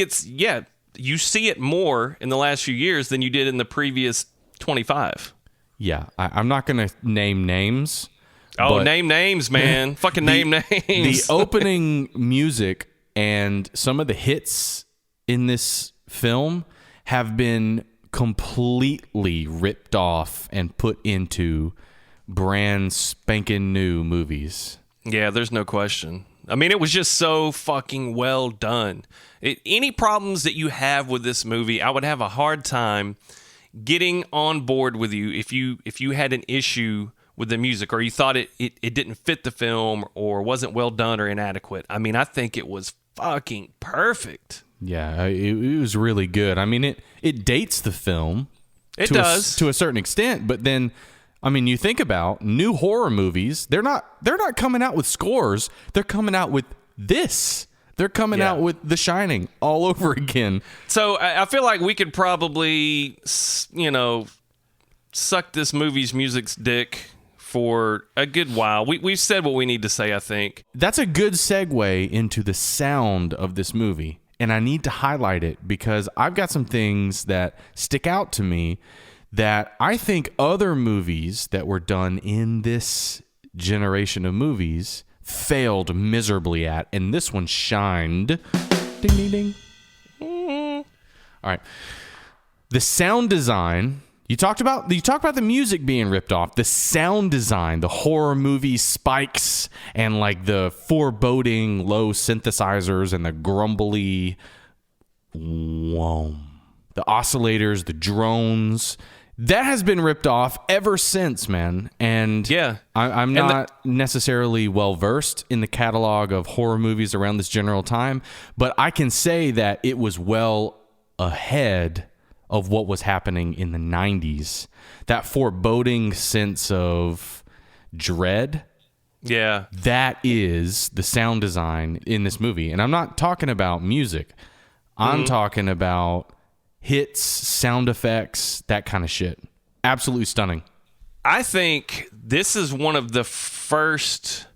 S3: you see it more in the last few years than you did in the previous 25.
S4: Yeah, I'm not going to name names.
S3: Oh, name names, man. Fucking name names.
S4: The opening music and some of the hits in this film have been completely ripped off and put into brand spanking new movies.
S3: Yeah, there's no question. I mean, it was just so fucking well done. Any problems that you have with this movie, I would have a hard time getting on board with you if you had an issue with the music, or you thought it didn't fit the film, or wasn't well done or inadequate. I mean, I think it was fucking perfect.
S4: Yeah, it was really good. I mean, it dates the film.
S3: It does
S4: to a certain extent, but then, I mean, you think about new horror movies. They're not coming out with scores. They're coming out with this. They're coming out with The Shining all over again.
S3: So I feel like we could probably, suck this movie's music's dick for a good while. We've said what we need to say, I think.
S4: That's a good segue into the sound of this movie. And I need to highlight it because I've got some things that stick out to me that I think other movies that were done in this generation of movies failed miserably at, and this one shined. Ding, ding, ding. All right. The sound design, you talked about the music being ripped off. The sound design, the horror movie spikes and like the foreboding low synthesizers and the grumbly whoom, the oscillators, the drones, that has been ripped off ever since, man. And
S3: yeah,
S4: I'm not necessarily well versed in the catalog of horror movies around this general time, but I can say that it was well ahead of what was happening in the 90s. That foreboding sense of dread.
S3: Yeah.
S4: That is the sound design in this movie. And I'm not talking about music. I'm talking about hits, sound effects, that kind of shit. Absolutely stunning.
S3: I think this is one of the first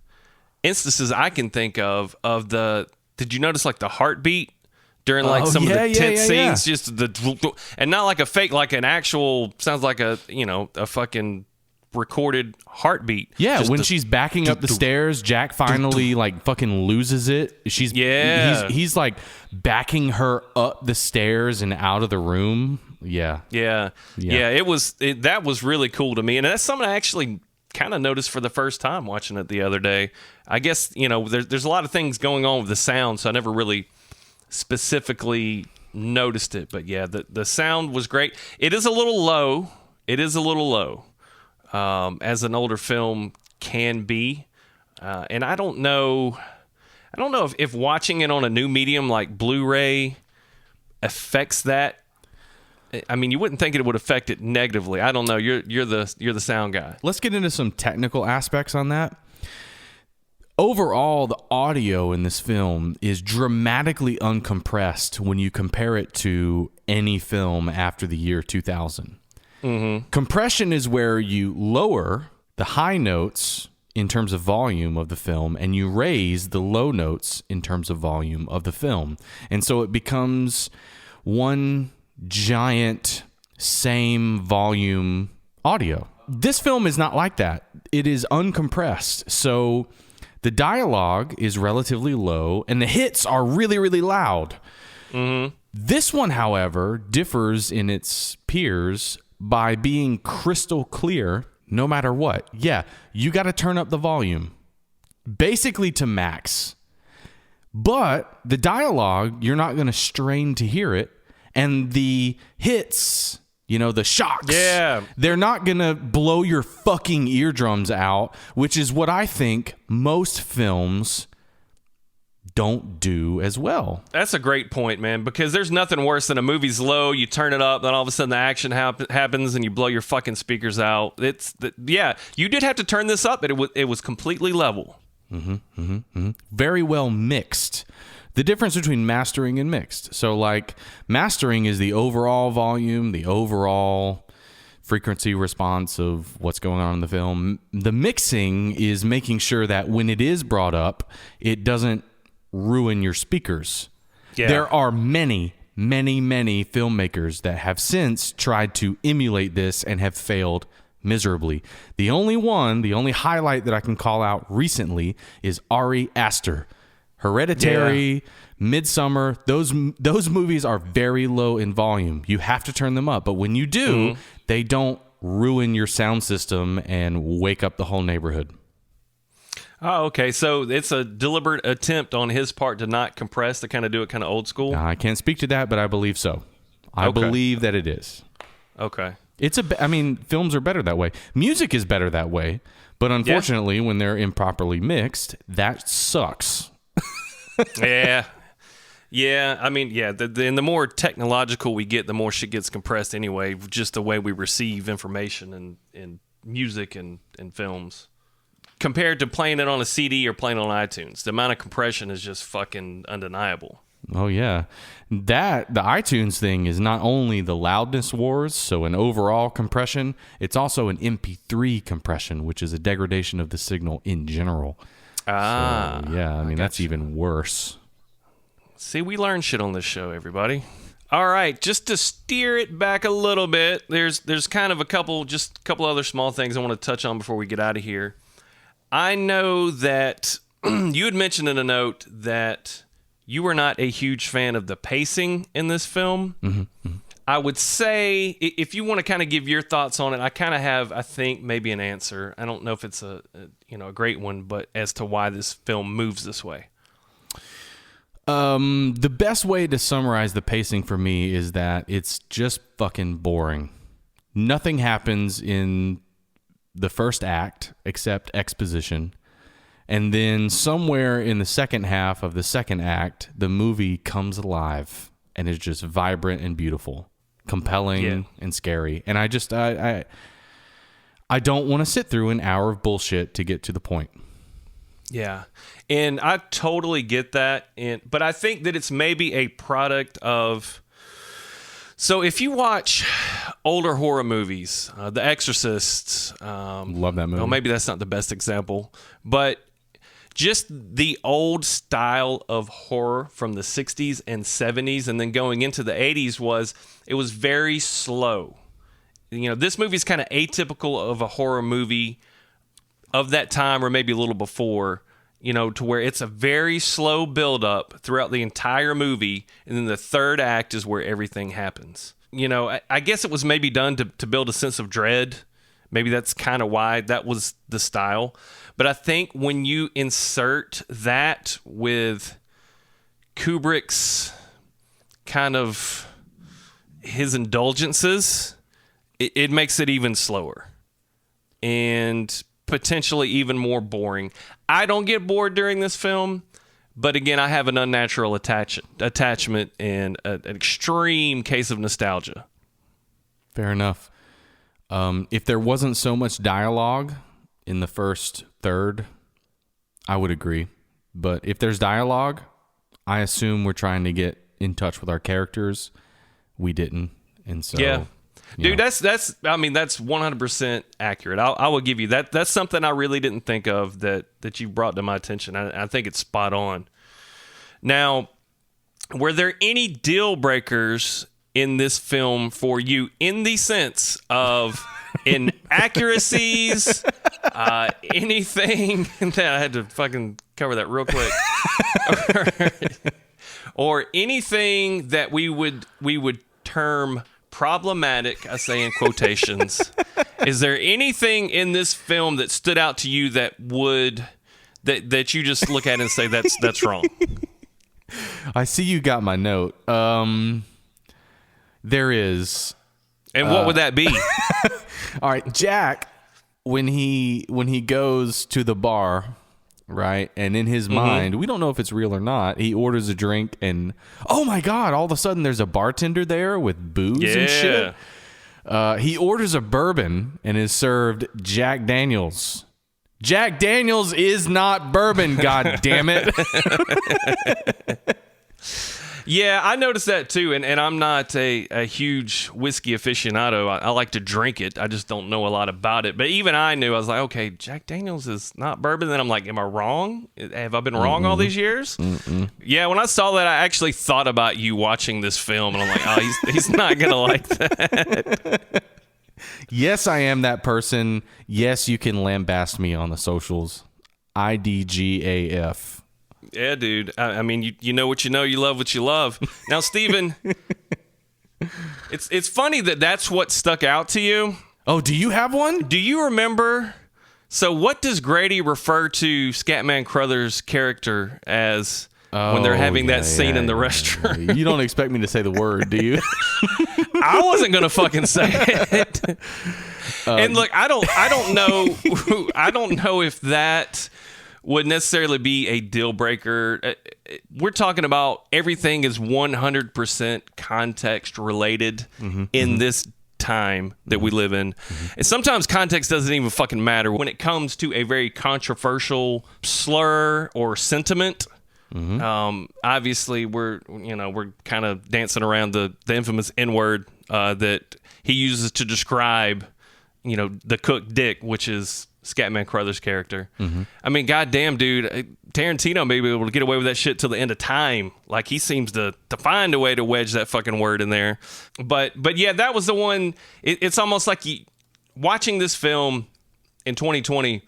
S3: instances I can think of the, did you notice like the heartbeat during like some of the tense scenes? Just the, and not like a fake, like an actual, sounds like a fucking recorded heartbeat.
S4: Yeah,
S3: just
S4: when she's backing up the stairs, Jack finally like fucking loses it. He's like backing her up the stairs and out of the room. Yeah. That was really cool to me, and that's something I actually kind of noticed for the first time watching it the other day. I guess there's a lot of things going on with the sound, so I never really specifically noticed it. But yeah, the sound was great. It is a little low. As an older film can be. And I don't know if watching it on a new medium like Blu-ray affects that. I mean, you wouldn't think it would affect it negatively. I don't know. You're the sound guy. Let's get into some technical aspects on that. Overall, the audio in this film is dramatically uncompressed when you compare it to any film after the year 2000. Compression is where you lower the high notes in terms of volume of the film, and you raise the low notes in terms of volume of the film. And so it becomes one giant same volume audio. This film is not like that. It is uncompressed. So the dialogue is relatively low and the hits are really, really loud. This one, however, differs in its peers by being crystal clear no matter what. Yeah, you got to turn up the volume basically to max. But the dialogue, you're not going to strain to hear it. And the hits, the shocks, they're not going to blow your fucking eardrums out, which is what I think most films don't do as well.
S3: That's a great point, man, because there's nothing worse than a movie's low, you turn it up, then all of a sudden the action happens and you blow your fucking speakers out. You did have to turn this up, but it was completely level.
S4: Very well mixed. The difference between mastering and mixed. So like mastering is the overall volume, the overall frequency response of what's going on in the film. The mixing is making sure that when it is brought up, it doesn't ruin your speakers.
S3: Yeah.
S4: There are many filmmakers that have since tried to emulate this and have failed miserably. The only highlight that I can call out recently is Ari Aster. Hereditary, Midsummer, those movies are very low in volume. You have to turn them up, but when you do, they don't ruin your sound system and wake up the whole neighborhood.
S3: Oh, okay. So it's a deliberate attempt on his part to not compress, to kind of do it kind of old school?
S4: I can't speak to that, but I believe so. I believe that it is.
S3: Okay.
S4: Films are better that way. Music is better that way, but unfortunately, when they're improperly mixed, that sucks.
S3: Yeah. The more technological we get, the more shit gets compressed anyway, just the way we receive information in music and films. Compared to playing it on a CD or playing it on iTunes, the amount of compression is just fucking undeniable.
S4: Oh, yeah. The iTunes thing is not only the loudness wars, so an overall compression, it's also an MP3 compression, which is a degradation of the signal in general. That's even worse.
S3: See, we learn shit on this show, everybody. All right, just to steer it back a little bit, there's kind of a couple other small things I want to touch on before we get out of here. I know that you had mentioned in a note that you were not a huge fan of the pacing in this film. I would say, if you want to kind of give your thoughts on it, I kind of have, I think, maybe an answer. I don't know if it's a great one, but as to why this film moves this way.
S4: The best way to summarize the pacing for me is that it's just fucking boring. Nothing happens in the first act except exposition. And then somewhere in the second half of the second act, the movie comes alive and is just vibrant and beautiful, compelling and scary. And I don't want to sit through an hour of bullshit to get to the point.
S3: Yeah. And I totally get that. But I think that it's maybe a product of... So if you watch older horror movies, The Exorcist...
S4: love that movie.
S3: Well, maybe that's not the best example, but just the old style of horror from the 60s and 70s and then going into the 80s was very slow. This movie is kind of atypical of a horror movie of that time or maybe a little before, to where it's a very slow build-up throughout the entire movie, and then the third act is where everything happens. I guess it was maybe done to build a sense of dread. Maybe that's kind of why that was the style. But I think when you insert that with Kubrick's kind of his indulgences, it makes it even slower and potentially even more boring. I don't get bored during this film, but again, I have an unnatural attachment and an extreme case of nostalgia.
S4: Fair enough. If there wasn't so much dialogue in the first third, I would agree. But if there's dialogue, I assume we're trying to get in touch with our characters. We didn't. And so
S3: Dude, that's I mean, that's 100% accurate. I will give you that. That's something I really didn't think of that you brought to my attention. I think it's spot on. Now, were there any deal breakers in this film for you in the sense of inaccuracies, anything that I had to fucking cover that real quick, or anything that we would term problematic? I say in quotations. Is there anything in this film that stood out to you that you just look at and say that's wrong?
S4: I see you got my note. There is.
S3: And what would that be?
S4: All right, Jack, when he goes to the bar, right, and in his mind, we don't know if it's real or not, he orders a drink, and oh my God, all of a sudden there's a bartender there with booze and shit. He orders a bourbon and is served Jack Daniels. Jack Daniels is not bourbon, God damn it.
S3: Yeah, I noticed that too, and I'm not a huge whiskey aficionado. I like to drink it. I just don't know a lot about it. But even I knew, I was like, okay, Jack Daniels is not bourbon. Then I'm like, am I wrong? Have I been wrong all these years? Yeah, when I saw that, I actually thought about you watching this film, and I'm like, oh, he's not going to like that.
S4: Yes, I am that person. Yes, you can lambaste me on the socials. IDGAF.
S3: Yeah, dude. I mean, you know what you know. You love what you love. Now, Steven, it's funny that's what stuck out to you.
S4: Oh, do you have one?
S3: Do you remember? So what does Grady refer to Scatman Crothers' character as when they're having that scene in the restroom?
S4: Yeah. You don't expect me to say the word, do you?
S3: I wasn't going to fucking say it. And look, I don't know. I don't know if that would necessarily be a deal breaker. We're talking about everything is 100% context related in this time that we live in. And sometimes context doesn't even fucking matter when it comes to a very controversial slur or sentiment. Obviously we're kind of dancing around the infamous N-word that he uses to describe, the cook Dick, which is Scatman Crothers' character. I mean, goddamn, dude, Tarantino may be able to get away with that shit till the end of time. Like, he seems to find a way to wedge that fucking word in there. But yeah, that was the one. It's almost like watching this film in 2020,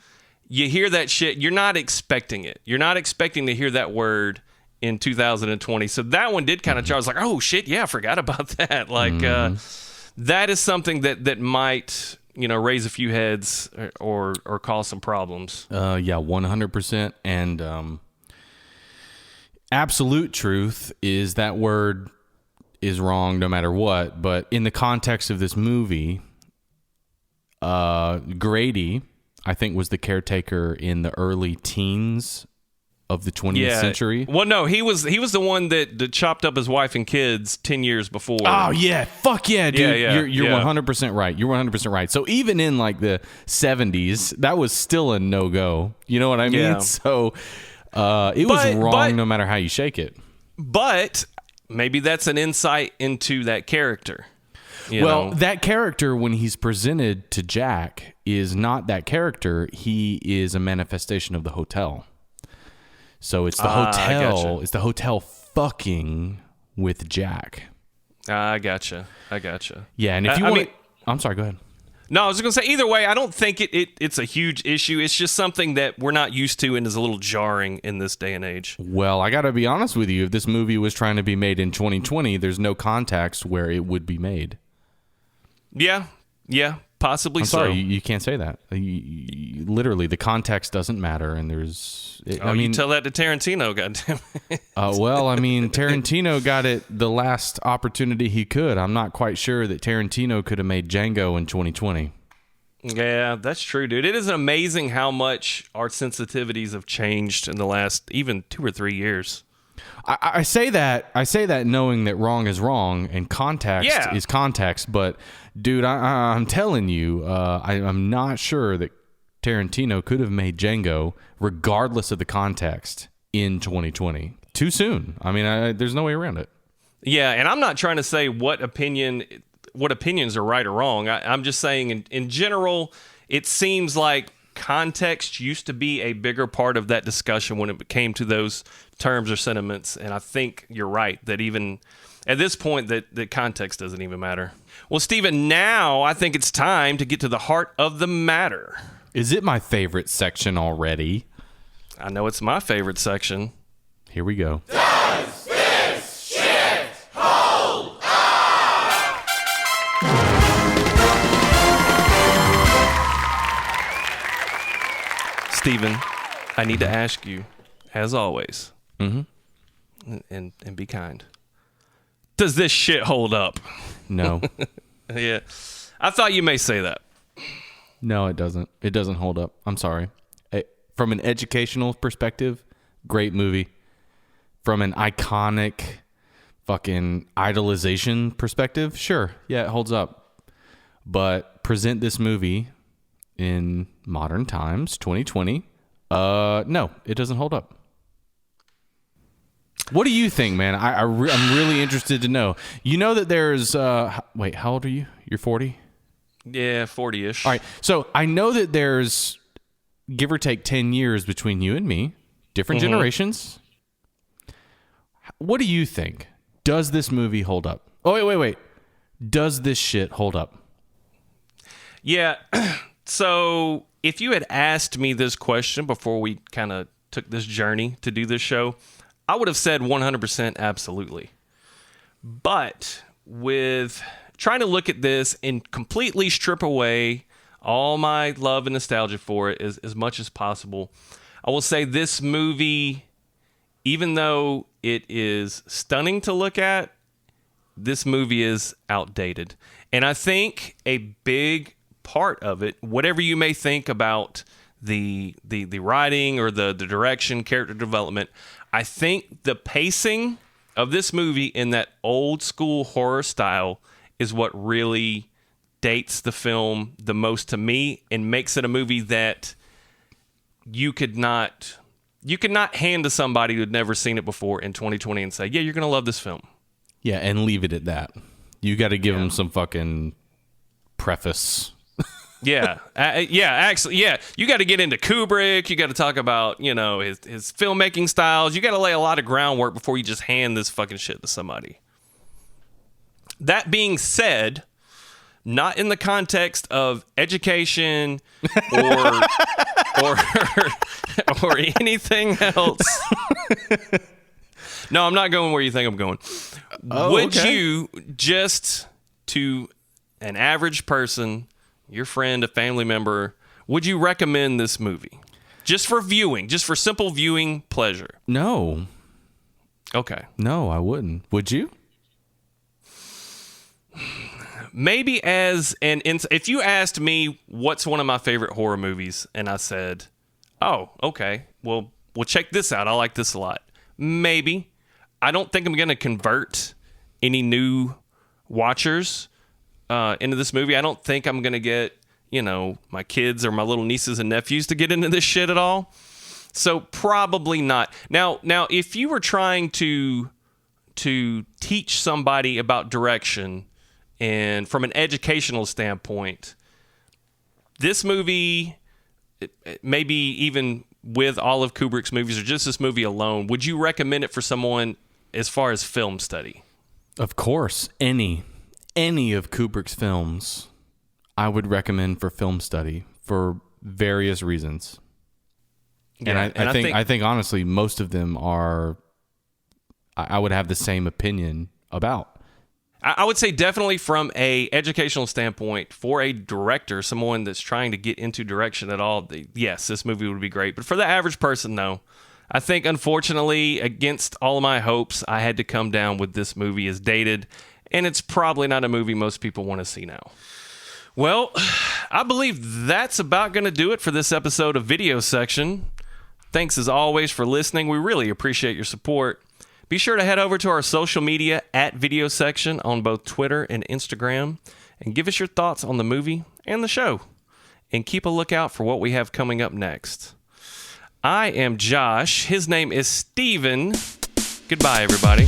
S3: you hear that shit, you're not expecting it. You're not expecting to hear that word in 2020. So that one did kind of charge. Like, oh shit, yeah, I forgot about that. Like, that is something that might raise a few heads or cause some problems. Yeah,
S4: 100%. And absolute truth is that word is wrong no matter what. But in the context of this movie, Grady, I think, was the caretaker in the early teens of the 20th century.
S3: Well, no, he was the one that chopped up his wife and kids 10 years before.
S4: Oh yeah, fuck yeah, dude.
S3: Yeah,
S4: you're 100% right. You're 100% right. So even in like the 70s, that was still a no-go. You know what I mean?
S3: Yeah.
S4: So it was wrong no matter how you shake it.
S3: But maybe that's an insight into that character.
S4: That character, when he's presented to Jack, is not that character. He is a manifestation of the hotel. So it's the hotel.
S3: Gotcha.
S4: It's the hotel fucking with Jack.
S3: I gotcha.
S4: Yeah, and if you I'm sorry. Go ahead.
S3: No, I was just gonna say. Either way, I don't think it's a huge issue. It's just something that we're not used to and is a little jarring in this day and age.
S4: Well, I gotta be honest with you. If this movie was trying to be made in 2020, there's no context where it would be made.
S3: Yeah, possibly.
S4: I'm sorry, you can't say that. Literally, the context doesn't matter, and there's.
S3: You tell that to Tarantino, goddamn.
S4: Well, I mean, Tarantino got it the last opportunity he could. I'm not quite sure that Tarantino could have made Django in 2020.
S3: Yeah, that's true, dude. It is amazing how much our sensitivities have changed in the last even 2 or 3 years.
S4: I say that knowing that wrong is wrong and context is context, but dude, I'm telling you, I'm not sure that Tarantino could have made Django regardless of the context in 2020. Too soon. I mean, there's no way around it.
S3: Yeah, and I'm not trying to say what opinion what opinions are right or wrong. I'm just saying in general, it seems like context used to be a bigger part of that discussion when it came to those terms or sentiments. And I think you're right that even at this point that context doesn't even matter. Well, Stephen, now I think it's time to get to the heart of the matter.
S4: Is it my favorite section already?
S3: I know it's my favorite section.
S4: Here we go.
S2: Does this shit hold up?
S3: Stephen, I need to ask you, as always, and be kind. Does this shit hold up?
S4: No.
S3: Yeah. I thought you may say that.
S4: No, it doesn't. It doesn't hold up. I'm sorry. From an educational perspective, great movie. From an iconic fucking idolization perspective, sure. Yeah, it holds up. But present this movie in modern times, 2020, no, it doesn't hold up. What do you think, man? I'm really interested to know. You know that there's... wait, how old are you? You're 40?
S3: Yeah, 40-ish.
S4: All right. So I know that there's, give or take, 10 years between you and me. Different generations. What do you think? Does this movie hold up? Oh, wait. Does this shit hold up?
S3: Yeah. So if you had asked me this question before we kind of took this journey to do this show, I would have said 100% absolutely. But with trying to look at this and completely strip away all my love and nostalgia for it as much as possible, I will say this movie, even though it is stunning to look at, this movie is outdated. And I think a big part of it, whatever you may think about the writing or the direction, character development, I think the pacing of this movie in that old school horror style is what really dates the film the most to me and makes it a movie that you could not hand to somebody who had never seen it before in 2020 and say, yeah, you're going to love this film.
S4: Yeah, and leave it at that. You got to give them some fucking preface.
S3: Yeah. Actually, you got to get into Kubrick. You got to talk about, his filmmaking styles. You got to lay a lot of groundwork before you just hand this fucking shit to somebody. That being said, not in the context of education or anything else. No, I'm not going where you think I'm going. Would you, just to an average person, your friend, a family member, would you recommend this movie? Just for viewing, just for simple viewing pleasure?
S4: No.
S3: Okay.
S4: No, I wouldn't. Would you?
S3: Maybe if you asked me what's one of my favorite horror movies, and I said, oh, okay, well, check this out. I like this a lot. Maybe. I don't think I'm going to convert any new watchers into this movie. I don't think I'm going to get, my kids or my little nieces and nephews to get into this shit at all. So probably not. Now, if you were trying to teach somebody about direction and from an educational standpoint, this movie, maybe even with all of Kubrick's movies or just this movie alone, would you recommend it for someone as far as film study?
S4: Of course. Any of Kubrick's films I would recommend for film study for various reasons.
S3: Yeah,
S4: and I think honestly most of them are I would have the same opinion about.
S3: I would say definitely from a educational standpoint, for a director, someone that's trying to get into direction at all, yes, this movie would be great. But for the average person, no. I think, unfortunately, against all of my hopes, I had to come down with this movie as dated, and it's probably not a movie most people want to see now. Well, I believe that's about going to do it for this episode of Video Section. Thanks, as always, for listening. We really appreciate your support. Be sure to head over to our social media at Video Section on both Twitter and Instagram and give us your thoughts on the movie and the show. And keep a lookout for what we have coming up next. I am Josh. His name is Steven. Goodbye, everybody.